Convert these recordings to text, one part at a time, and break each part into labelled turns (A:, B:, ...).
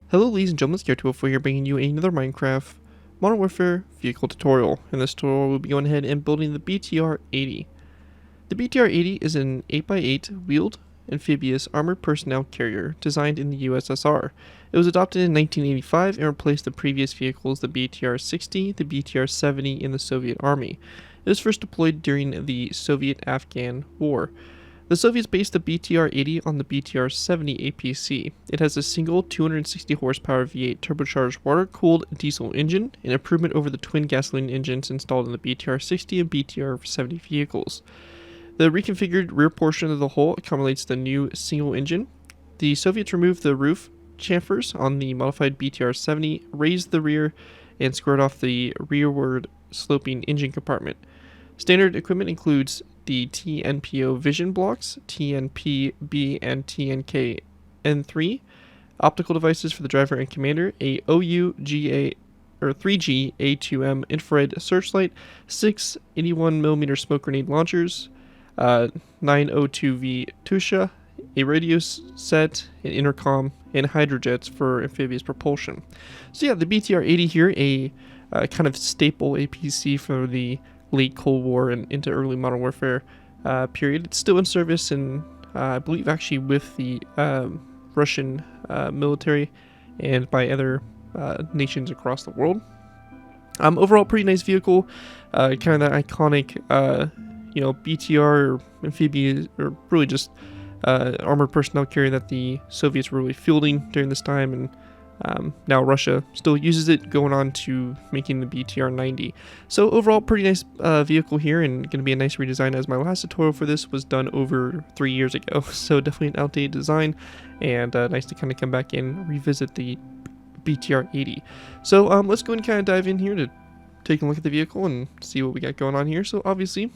A: Hello ladies and gentlemen, it's BTR-80 here bringing you another Minecraft Modern Warfare vehicle tutorial. In this tutorial we'll be going ahead and building the BTR-80. The BTR-80 is an 8x8 wheeled amphibious armored personnel carrier designed in the USSR. It was adopted in 1985 and replaced the previous vehicles, the BTR-60, the BTR-70 in the Soviet Army. It was first deployed during the Soviet-Afghan War. The Soviets based the BTR-80 on the BTR-70 APC. It has a single 260 horsepower V8 turbocharged water-cooled diesel engine, an improvement over the twin gasoline engines installed in the BTR-60 and BTR-70 vehicles. The reconfigured rear portion of the hull accommodates the new single engine. The Soviets removed the roof chamfers on the modified BTR-70, raised the rear, and squared off the rearward sloping engine compartment. Standard equipment includes the TNPO vision blocks, TNP-B and TNK-N3, optical devices for the driver and commander, a OU-GA or 3G A2M infrared searchlight, 6 81mm smoke grenade launchers, 902V Tusha, a radio set, an intercom, and hydrojets for amphibious propulsion. So yeah, the BTR-80 here, a kind of staple APC for the late Cold War and into early Modern Warfare period. It's still in service, and I believe actually with the Russian military and by other nations across the world. Overall, pretty nice vehicle, kind of that iconic, BTR or amphibious, or really just armored personnel carrier that the Soviets were really fielding during this time, and now Russia still uses it, going on to making the BTR-90. So overall, pretty nice vehicle here, and going to be a nice redesign, as my last tutorial for this was done over 3 years ago. So definitely an outdated design, and nice to kind of come back and revisit the BTR-80. So let's go and kind of dive in here to take a look at the vehicle and see what we got going on here. So obviously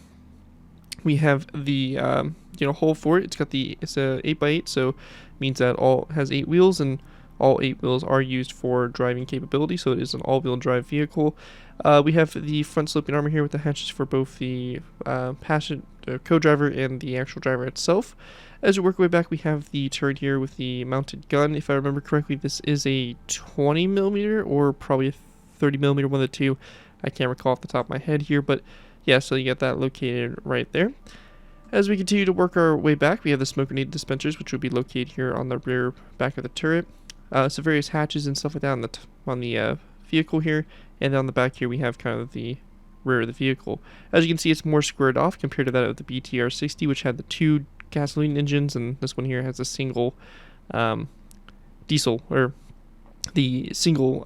A: we have the hull for it. It's a 8x8, so means that all has 8 wheels, and all 8 wheels are used for driving capability, so it is an all-wheel drive vehicle. We have the front sloping armor here with the hatches for both the co-driver and the actual driver itself. As we work our way back, we have the turret here with the mounted gun. If I remember correctly, this is a 20mm or probably a 30mm, one of the two. I can't recall off the top of my head here, but yeah, so you get that located right there. As we continue to work our way back, we have the smoke grenade dispensers, which will be located here on the rear back of the turret. So various hatches and stuff like that on the vehicle here, and then on the back here we have kind of the rear of the vehicle. As you can see, it's more squared off compared to that of the BTR-60, which had the 2 gasoline engines, and this one here has a single diesel, or the single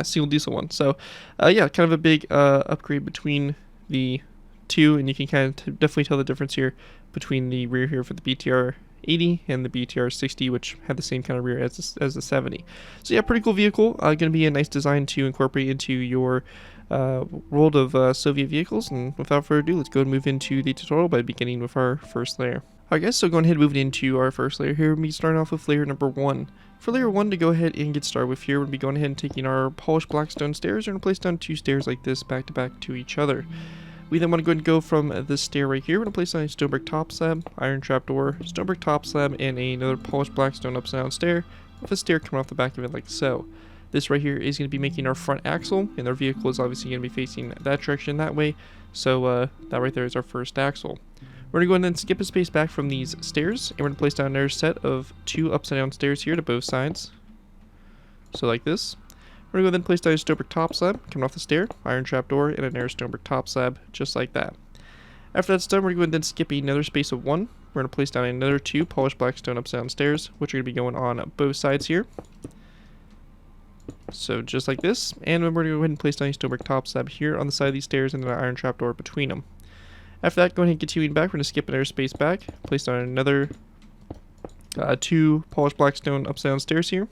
A: single diesel one. So yeah, kind of a big upgrade between the two, and you can kind of definitely tell the difference here between the rear here for the BTR-80 and the BTR-60, which had the same kind of rear as the 70. So yeah, pretty cool vehicle. Going to be a nice design to incorporate into your world of Soviet vehicles. And without further ado, let's go and move into the tutorial by beginning with our first layer. Alright guys, so going ahead and moving into our first layer here, we'll be starting off with layer number 1. For layer 1 to go ahead and get started with here, we'll be going ahead and taking our polished black stone stairs. We're going to place down 2 stairs like this back to back to each other. We then want to go ahead and go from this stair right here. We're going to place down a stonebrick top slab, iron trapdoor, stonebrick top slab, and another polished black stone upside down stair with a stair coming off the back of it like so. This right here is going to be making our front axle, and our vehicle is obviously going to be facing that direction that way. So that right there is our first axle. We're going to go ahead and skip a space back from these stairs, and we're going to place down another set of 2 upside down stairs here to both sides. So like this. We're going to go ahead and place down a stonebrick top slab coming off the stair, iron trapdoor, and another stonebrick top slab, just like that. After that's done, we're going to then skip another space of 1. We're going to place down another 2 polished black stone upside down stairs, which are going to be going on both sides here. So just like this, and we're going to go ahead and place down a stonebrick top slab here on the side of these stairs and then an iron trapdoor between them. After that, go ahead and continuing back, we're going to skip another space back, place down another 2 polished black stone upside down stairs here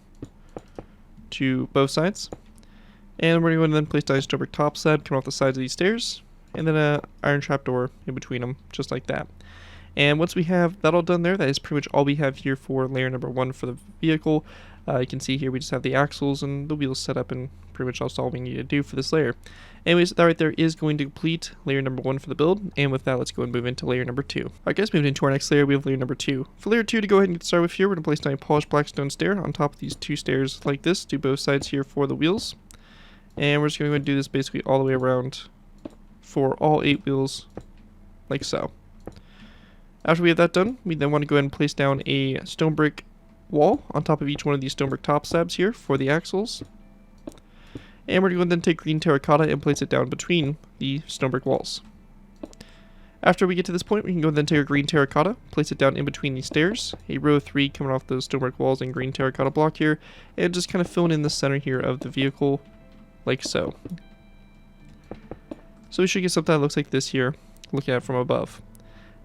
A: to both sides, and we're going to then place down a stonebrick top slab coming off the sides of these stairs, and then an iron trapdoor in between them, just like that. And once we have that all done there, that is pretty much all we have here for layer number 1 for the vehicle. You can see here we just have the axles and the wheels set up, and pretty much that's all we need to do for this layer. Anyways, that right there is going to complete layer number 1 for the build, and with that, let's go and move into layer number 2. Alright guys, moving into our next layer, we have layer number 2. For layer 2, to go ahead and get started with here, we're going to place down a polished black stone stair on top of these 2 stairs like this, to both sides here for the wheels. And we're just going to go and do this basically all the way around for all 8 wheels, like so. After we have that done, we then want to go ahead and place down a stone brick wall on top of each one of these stone brick top slabs here for the axles. And we're going to then take green terracotta and place it down between the stone brick walls. After we get to this point, we can go and then take our green terracotta, place it down in between these stairs, a row of 3 coming off those stone brick walls and green terracotta block here, and just kind of fill in the center here of the vehicle, like so. So we should get something that looks like this here, looking at it from above.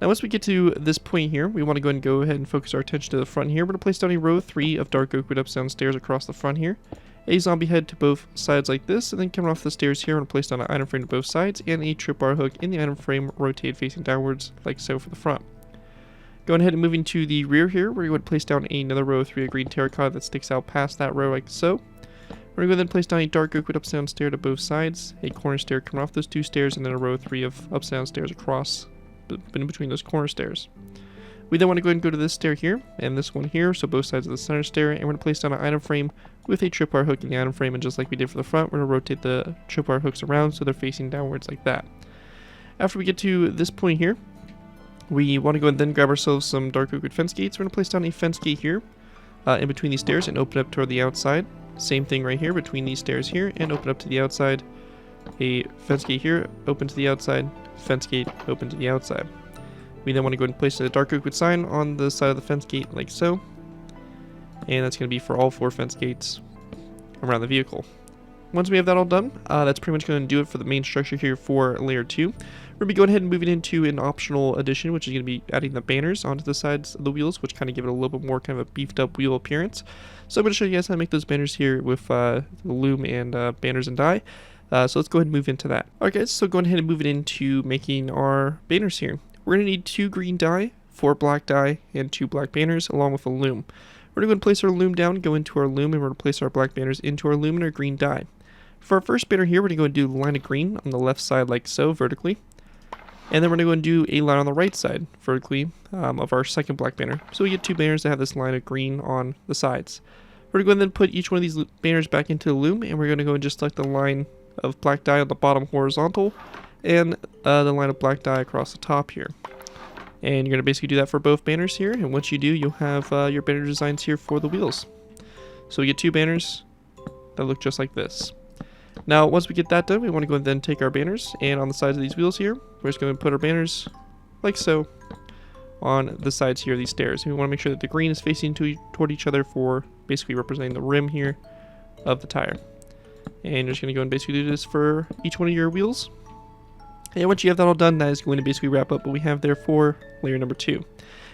A: Now once we get to this point here, we want to go ahead and focus our attention to the front here. We're going to place down a row of 3 of dark oak wood up down stairs across the front here, a zombie head to both sides like this, and then coming off the stairs here, we're going to place down an item frame to both sides, and a tripwire hook in the item frame rotated facing downwards, like so for the front. Going ahead and moving to the rear here, we're going to place down another row of 3 of green terracotta that sticks out past that row like so. We're going to then place down a dark oak wood upside down stair to both sides, a corner stair coming off those 2 stairs, and then a row of 3 of upside down stairs across in between those corner stairs. We then want to go ahead and go to this stair here, and this one here, so both sides of the center stair, and we're going to place down an item frame with a tripwire hook in the item frame, and just like we did for the front, we're going to rotate the tripwire hooks around so they're facing downwards like that. After we get to this point here, we want to go and then grab ourselves some dark oak wood fence gates. We're going to place down a fence gate here in between these stairs and open up toward the outside. Same thing right here between these stairs here and open up to the outside. A fence gate here, open to the outside, fence gate, open to the outside. We then want to go ahead and place a dark oak wood sign on the side of the fence gate like so. And that's going to be for all 4 fence gates around the vehicle. Once we have that all done, that's pretty much going to do it for the main structure here for layer 2. We're going to be going ahead and moving into an optional addition, which is going to be adding the banners onto the sides of the wheels, which kind of give it a little bit more kind of a beefed up wheel appearance. So I'm going to show you guys how to make those banners here with the loom and banners and dye. So let's go ahead and move into that. Alright guys, so going ahead and move it into making our banners here. We're going to need 2 green dye, 4 black dye, and 2 black banners, along with a loom. We're going to go and place our loom down, go into our loom, and we're going to place our black banners into our loom and our green dye. For our first banner here, we're going to go and do the line of green on the left side like so, vertically. And then we're going to go and do a line on the right side, vertically, of our second black banner. So we get 2 banners that have this line of green on the sides. We're going to go and then put each one of these banners back into the loom, and we're going to go and just select the line of black dye on the bottom horizontal, and the line of black dye across the top here. And you're going to basically do that for both banners here, and once you do, you'll have your banner designs here for the wheels. So we get 2 banners that look just like this. Now, once we get that done, we want to go and then take our banners, and on the sides of these wheels here, we're just going to put our banners like so on the sides here of these stairs. And we want to make sure that the green is facing toward each other for basically representing the rim here of the tire. And you're just going to go and basically do this for each one of your wheels. And once you have that all done, that is going to basically wrap up what we have there for layer number 2.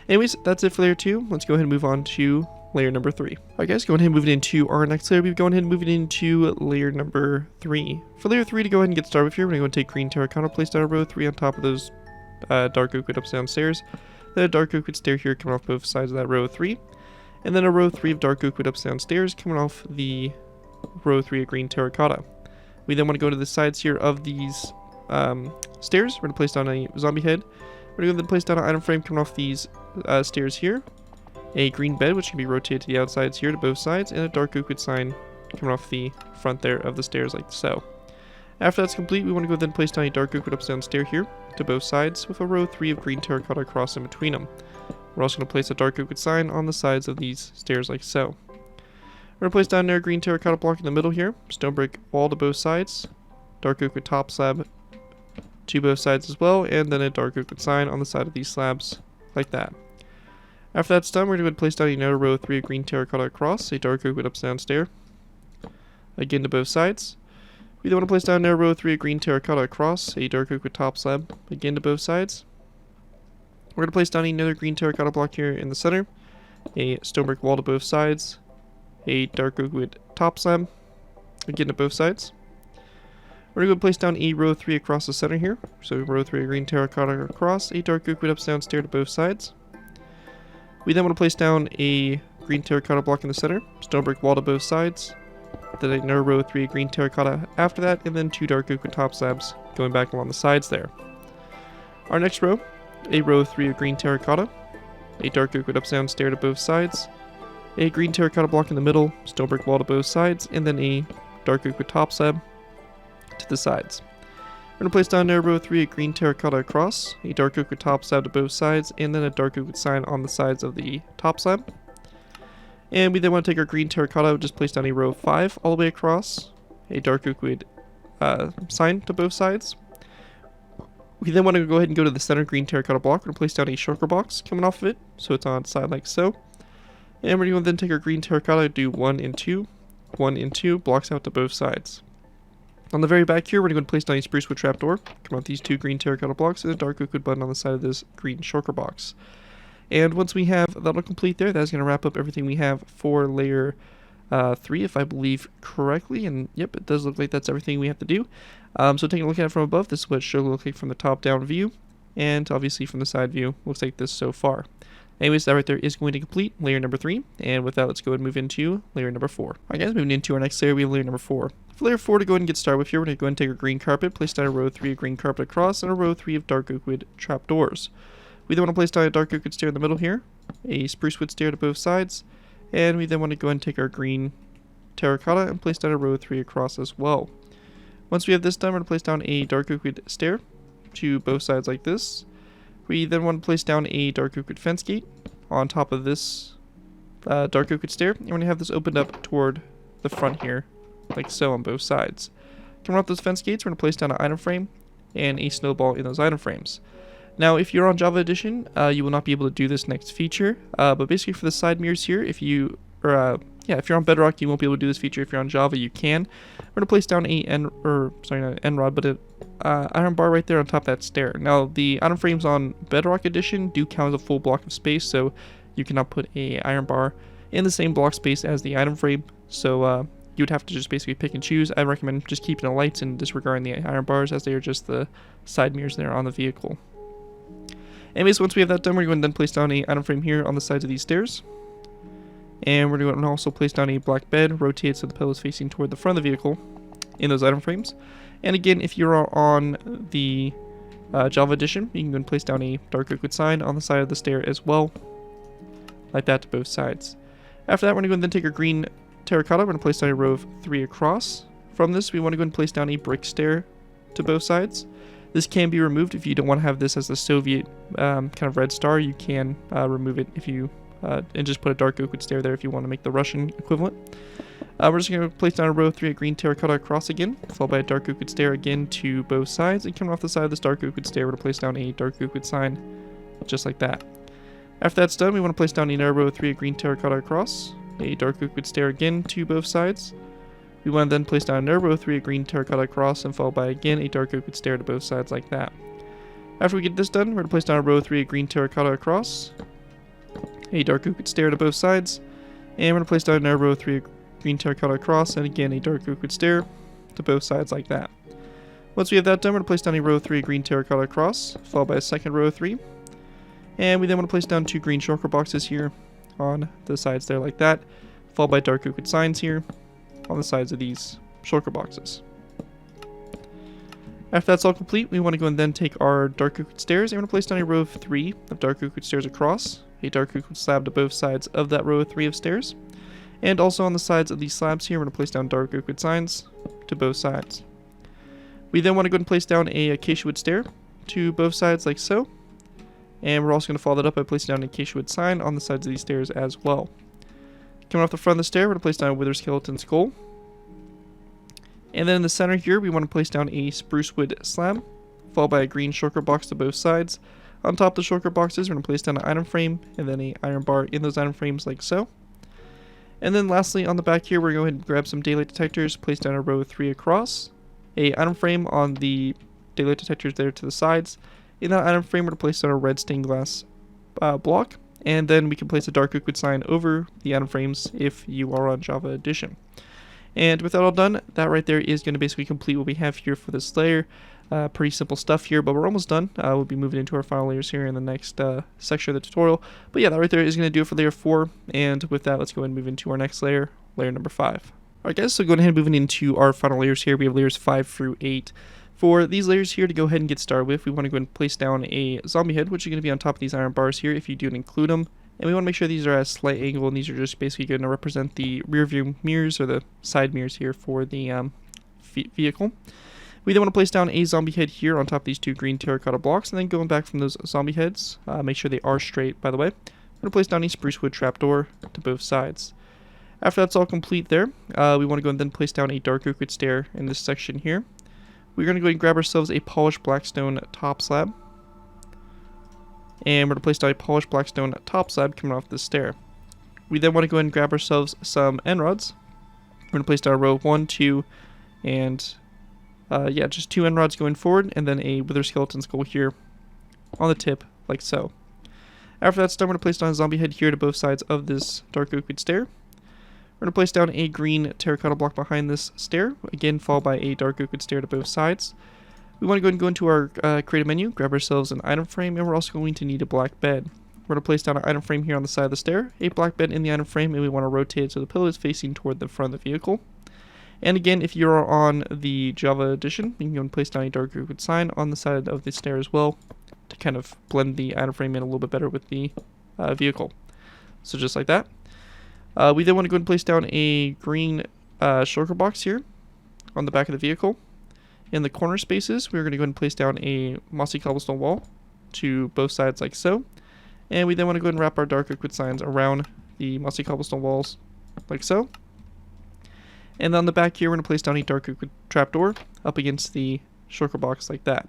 A: Anyways, that's it for layer 2. Let's go ahead and move on to layer number 3. Alright guys, go ahead and move it into our next layer. We're going ahead and move it into layer number 3. For layer 3, to go ahead and get started with here, we're going to take green terracotta, place down a row 3 on top of those dark oak wood up down stairs. Then a dark oak wood stair here coming off both sides of that row 3. And then a row 3 of dark oak wood up down stairs coming off the row 3 of green terracotta. We then want to go to the sides here of these stairs. We're going to place down a zombie head. We're going to then place down an item frame coming off these stairs here. A green bed, which can be rotated to the outsides here to both sides. And a dark oak wood sign coming off the front there of the stairs like so. After that's complete, we want to go then place down a dark oak wood up down stair here to both sides with a row 3 of green terracotta across in between them. We're also going to place a dark oak wood sign on the sides of these stairs like so. We're going to place down there a green terracotta block in the middle here, stone brick wall to both sides, dark oak wood top slab to both sides as well, and then a dark oak wood sign on the side of these slabs like that. After that's done, we're going to place down another row of 3 of green terracotta across, a dark oak wood up down stair, again to both sides. We then want to place down another row of 3 of green terracotta across, a dark oak wood top slab, again to both sides. We're going to place down another green terracotta block here in the center, a stone brick wall to both sides, a dark oak wood top slab, again to both sides. We're going to place down a row 3 across the center here, so row 3 of green terracotta across, a dark oak wood up down stair to both sides. We then want to place down a green terracotta block in the center, stone brick wall to both sides, then another row of 3 green terracotta after that, and then 2 dark oak with top slabs going back along the sides there. Our next row, a row of 3 of green terracotta, a dark oak with up down stair to both sides, a green terracotta block in the middle, stone brick wall to both sides, and then a dark oak with top slab to the sides. We're going to place down another row of 3 of green terracotta across, a dark oak with top slab to both sides, and then a dark oak with sign on the sides of the top slab. And we then want to take our green terracotta, just place down a row of 5 all the way across, a dark oak with sign to both sides. We then want to go ahead and go to the center green terracotta block. We're going to place down a shulker box coming off of it, so it's on its side like so. And we're going to then take our green terracotta, do 1 and 2, 1 and 2, blocks out to both sides. On the very back here, we're going to place down a spruce wood trapdoor, come out these 2 green terracotta blocks, and a dark oak wood button on the side of this green shulker box. And once we have that all complete there, that's going to wrap up everything we have for layer 3, if I believe correctly. And yep, it does look like that's everything we have to do. So taking a look at it from above, this is what it should look like from the top-down view. And obviously from the side view, looks like this so far. Anyways, that right there is going to complete layer number 3. And with that, let's go ahead and move into layer number 4. Alright guys, moving into our next layer, we have layer number 4. For layer 4, to go ahead and get started with here, we're going to go ahead and take our green carpet, place down a row of 3 of green carpet across, and a row of 3 of dark oak wood trapdoors. We then want to place down a dark oak wood stair in the middle here, a spruce wood stair to both sides, and we then want to go ahead and take our green terracotta and place down a row of 3 across as well. Once we have this done, we're going to place down a dark oak wood stair to both sides like this. We then want to place down a dark oak wood fence gate on top of this dark oak wood stair, and we're going to have this opened up toward the front here, like so on both sides. Coming off those fence gates, we're going to place down an item frame and a snowball in those item frames. Now, if you're on Java Edition, you will not be able to do this next feature, but basically for the side mirrors here, if you're on Bedrock, you won't be able to do this feature. If you're on Java, you can. We're going to place down a N-rod, but an iron bar right there on top of that stair. Now, the item frames on Bedrock Edition do count as a full block of space, so you cannot put a iron bar in the same block space as the item frame, so you would have to just basically pick and choose. I recommend just keeping the lights and disregarding the iron bars, as they are just the side mirrors there on the vehicle. Anyways, once we have that done, we're going to then place down a item frame here on the sides of these stairs. And we're going to also place down a black bed, rotate so the pillow is facing toward the front of the vehicle in those item frames. And again, if you're on the Java Edition, you can go and place down a dark oak wood sign on the side of the stair as well, like that to both sides. After that, we're going to go and then take our green terracotta. We're going to place down a row of 3 across. From this, we want to go and place down a brick stair to both sides. This can be removed if you don't want to have this as the Soviet kind of red star. You can remove it if you and just put a dark oak wood stair there if you want to make the Russian equivalent. We're just going to place down a row of 3 of green terracotta across again, followed by a dark oak wood stair again to both sides. And coming off the side of this dark oak wood stair, we're going to place down a dark oak wood sign, just like that. After that's done, we want to place down another row of 3 of green terracotta across, a dark oak wood stair again to both sides. We want to then place down another row of 3 of green terracotta across, and followed by again a dark oak wood stair to both sides like that. After we get this done, we're going to place down a row of 3 of green terracotta across, a dark oak wood stair to both sides, and we're going to place down another row of 3 of green terracotta across, and again a dark oak wood stair to both sides like that. Once we have that done, we're going to place down a row of 3 of green terracotta across, followed by a second row of 3. And we then want to place down 2 green shulker boxes here on the sides there like that, followed by dark oak wood signs here on the sides of these shulker boxes. After that's all complete, we want to go and then take our dark oak wood stairs, and we're going to place down a row of 3 of dark oak wood stairs across, a dark oak wood slab to both sides of that row of 3 of stairs. And also on the sides of these slabs here, we're going to place down dark oak wood signs to both sides. We then want to go and place down a acacia wood stair to both sides like so. And we're also going to follow that up by placing down an acacia wood sign on the sides of these stairs as well. Coming off the front of the stair, we're going to place down a wither skeleton skull. And then in the center here, we want to place down a spruce wood slab, followed by a green shulker box to both sides. On top of the shulker boxes, we're going to place down an item frame and then an iron bar in those item frames like so. And then lastly, on the back here, we're going to go ahead and grab some daylight detectors, place down a row of 3 across, a item frame on the daylight detectors there to the sides. In that item frame, we're going to place down a red stained glass block, and then we can place a dark oak wood sign over the item frames if you are on Java Edition. And with that all done, that right there is going to basically complete what we have here for this layer. Pretty simple stuff here, but we're almost done. We'll be moving into our final layers here in the next section of the tutorial. But yeah, that right there is going to do it for layer 4. And with that, let's go ahead and move into our next layer, layer number 5. Alright guys, so going ahead and moving into our final layers here, we have layers 5 through 8. For these layers here to go ahead and get started with, we want to go ahead and place down a zombie head, which is going to be on top of these iron bars here if you do include them. And we want to make sure these are at a slight angle, and these are just basically going to represent the rear view mirrors or the side mirrors here for the vehicle. We then want to place down a zombie head here on top of these 2 green terracotta blocks, and then going back from those zombie heads, make sure they are straight, by the way. We're going to place down a spruce wood trapdoor to both sides. After that's all complete there, we want to go and then place down a dark oak wood stair in this section here. We're going to go ahead and grab ourselves a polished blackstone top slab. And we're going to place down a polished blackstone top slab coming off this stair. We then want to go ahead and grab ourselves some end rods. We're going to place down a row of 1, 2, and yeah, just 2 end rods going forward, and then a wither skeleton skull here on the tip, like so. After that's done, we're going to place down a zombie head here to both sides of this dark oak wood stair. We're going to place down a green terracotta block behind this stair, again followed by a dark oak wood stair to both sides. We want to go ahead and go into our creative menu, grab ourselves an item frame, and we're also going to need a black bed. We're going to place down an item frame here on the side of the stair, a black bed in the item frame, and we want to rotate it so the pillow is facing toward the front of the vehicle. And again, if you're on the Java edition, you can go and place down a dark oak wood sign on the side of the stair as well to kind of blend the item frame in a little bit better with the vehicle. So just like that. We then want to go and place down a green shulker box here on the back of the vehicle. In the corner spaces, we're going to go ahead and place down a mossy cobblestone wall to both sides like so. And we then want to go ahead and wrap our dark oak wood signs around the mossy cobblestone walls like so. And then on the back here, we're going to place down a dark oak wood trapdoor up against the shulker box like that.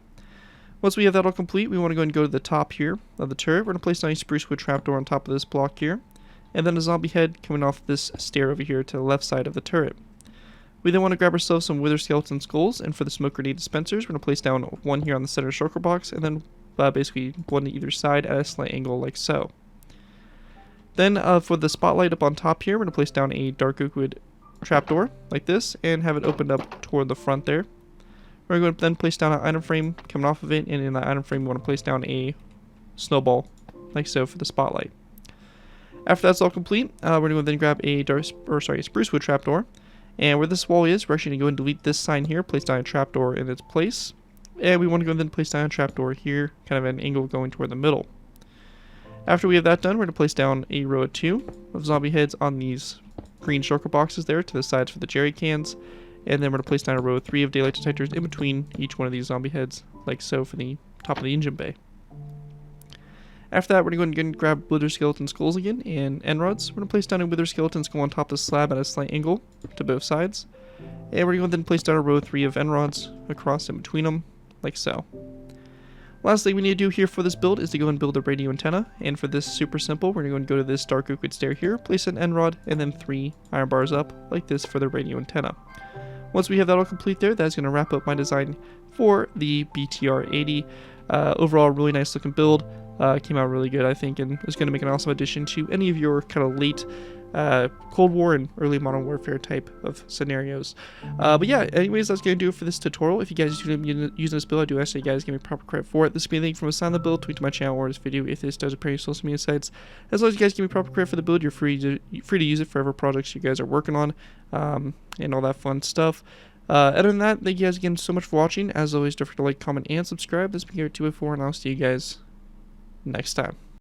A: Once we have that all complete, we want to go and go to the top here of the turret. We're going to place down a spruce wood trapdoor on top of this block here. And then a zombie head coming off this stair over here to the left side of the turret. We then want to grab ourselves some wither skeleton skulls, and for the smoke grenade dispensers, we're going to place down one here on the center shulker box, and then basically one to either side at a slight angle like so. Then for the spotlight up on top here, we're going to place down a dark oak wood trapdoor like this, and have it opened up toward the front there. We're going to then place down an item frame coming off of it, and in that item frame we want to place down a snowball like so for the spotlight. After that's all complete, we're going to then grab a spruce wood trapdoor, and where this wall is, we're actually going to go and delete this sign here, place down a trapdoor in its place, and we want to go and then place down a trapdoor here, kind of at an angle going toward the middle. After we have that done, we're going to place down a row of 2 of zombie heads on these green shulker boxes there to the sides for the jerry cans, and then we're going to place down a row of 3 of daylight detectors in between each one of these zombie heads, like so for the top of the engine bay. After that, we're going to go and grab wither skeleton skulls again and end rods. We're going to place down a wither skeleton skull on top of the slab at a slight angle to both sides. And we're going to then place down a row of 3 of end rods across in between them, like so. Last thing we need to do here for this build is to go and build a radio antenna. And for this, super simple, we're going to go and go to this dark oak wood stair here, place an end rod, and then 3 iron bars up, like this for the radio antenna. Once we have that all complete there, that's going to wrap up my design for the BTR-80. Overall, really nice looking build. Came out really good, I think, and is going to make an awesome addition to any of your kind of late Cold War and early Modern Warfare type of scenarios. But yeah, anyways, that's going to do it for this tutorial. If you guys do use this build, I do ask that you guys give me proper credit for it. This will be a link from a sign of the build, tweet to my channel, or this video if this does appear on social media sites. As long as you guys give me proper credit for the build, you're free to use it for whatever projects you guys are working on, and all that fun stuff. Other than that, thank you guys again so much for watching. As always, don't forget to like, comment, and subscribe. This has been here at 204, and I'll see you guys next time.